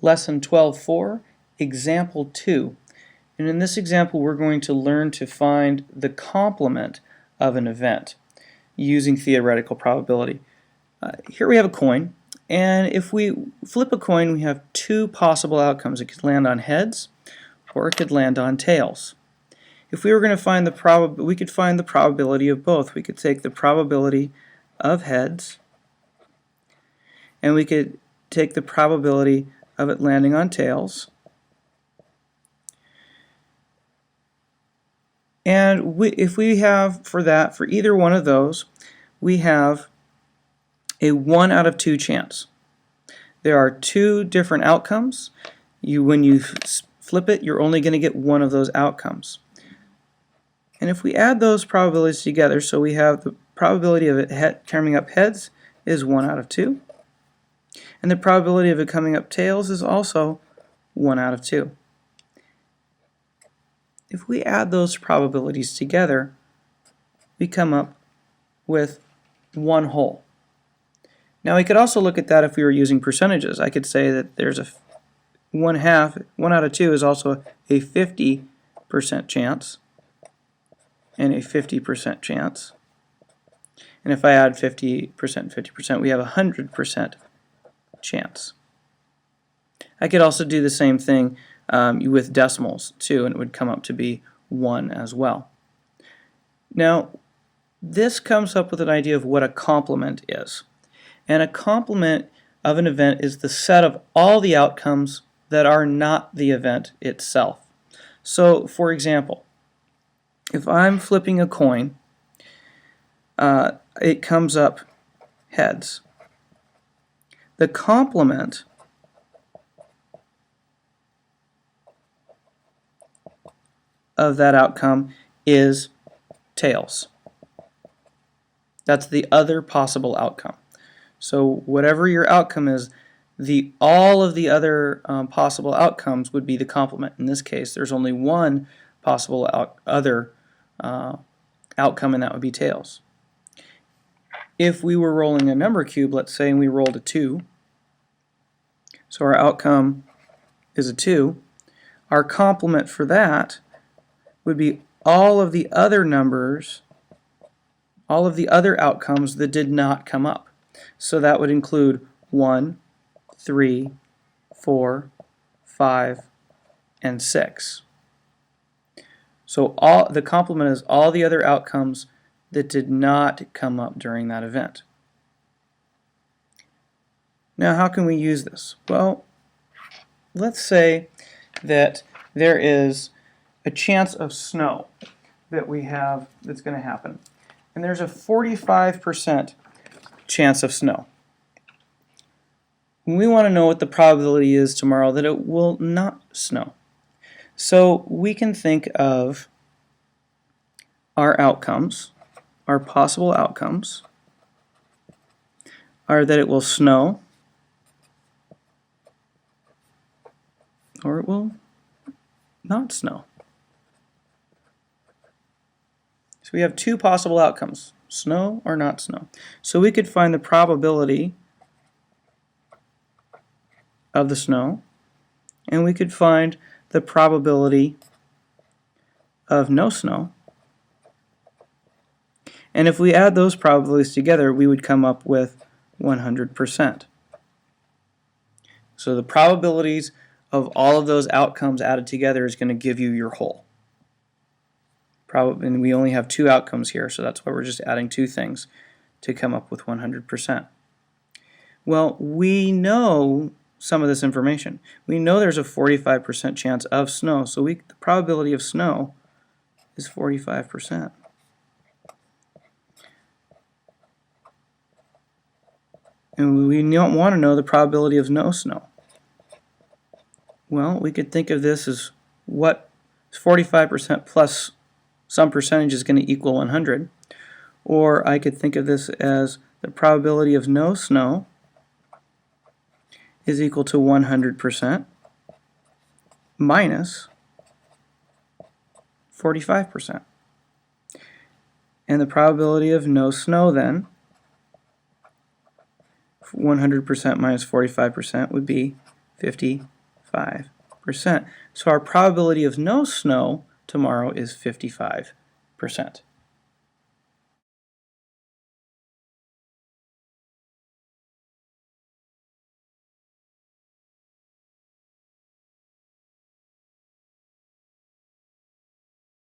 Lesson 12-4, Example 2. And in this example, we're going to learn to find the complement of an event using theoretical probability. Here we have a coin, and if we flip a coin, we have two possible outcomes. It could land on heads, or it could land on tails. If we were going to find we could find the probability of both. We could take the probability of heads, and we could take the probability of it landing on tails. And if we have for either one of those, we have a 1 out of 2 chance. There are two different outcomes. When you flip it, you're only going to get one of those outcomes. And if we add those probabilities together, so we have the probability of it coming up heads is 1 out of 2. And the probability of it coming up tails is also 1 out of 2. If we add those probabilities together, we come up with 1 whole. Now we could also look at that if we were using percentages. I could say that there's a 1 out of 2 is also a 50% chance and a 50% chance. And if I add 50%, 50%, we have a 100% chance. I could also do the same thing with decimals too, and it would come up to be 1 as well. Now, this comes up with an idea of what a complement is. And a complement of an event is the set of all the outcomes that are not the event itself. So, for example, if I'm flipping a coin, it comes up heads. The complement of that outcome is tails. That's the other possible outcome. So whatever your outcome is, all of the other possible outcomes would be the complement. In this case, there's only one possible other outcome, and that would be tails. If we were rolling a number cube, let's say, and we rolled a 2, so our outcome is a 2, our complement for that would be all of the other numbers, all of the other outcomes that did not come up. So that would include 1, 3, 4, 5, and 6. So the complement is all the other outcomes that did not come up during that event. Now, how can we use this? Well, let's say that there is a chance of snow that we have that's going to happen. And there's a 45% chance of snow. We want to know what the probability is tomorrow that it will not snow. So we can think of our outcomes, our possible outcomes, are that it will snow, or it will not snow. So we have two possible outcomes, snow or not snow. So we could find the probability of the snow, and we could find the probability of no snow. And if we add those probabilities together, we would come up with 100%. So the probabilities of all of those outcomes added together is going to give you your whole. And we only have two outcomes here, so that's why we're just adding two things to come up with 100%. Well, we know some of this information. We know there's a 45% chance of snow, so the probability of snow is 45%. And we don't want to know the probability of no snow. Well, we could think of this as what 45% plus some percentage is going to equal 100. Or I could think of this as the probability of no snow is equal to 100% minus 45%. And the probability of no snow then, 100% minus 45% would be 55%. So our probability of no snow tomorrow is 55%.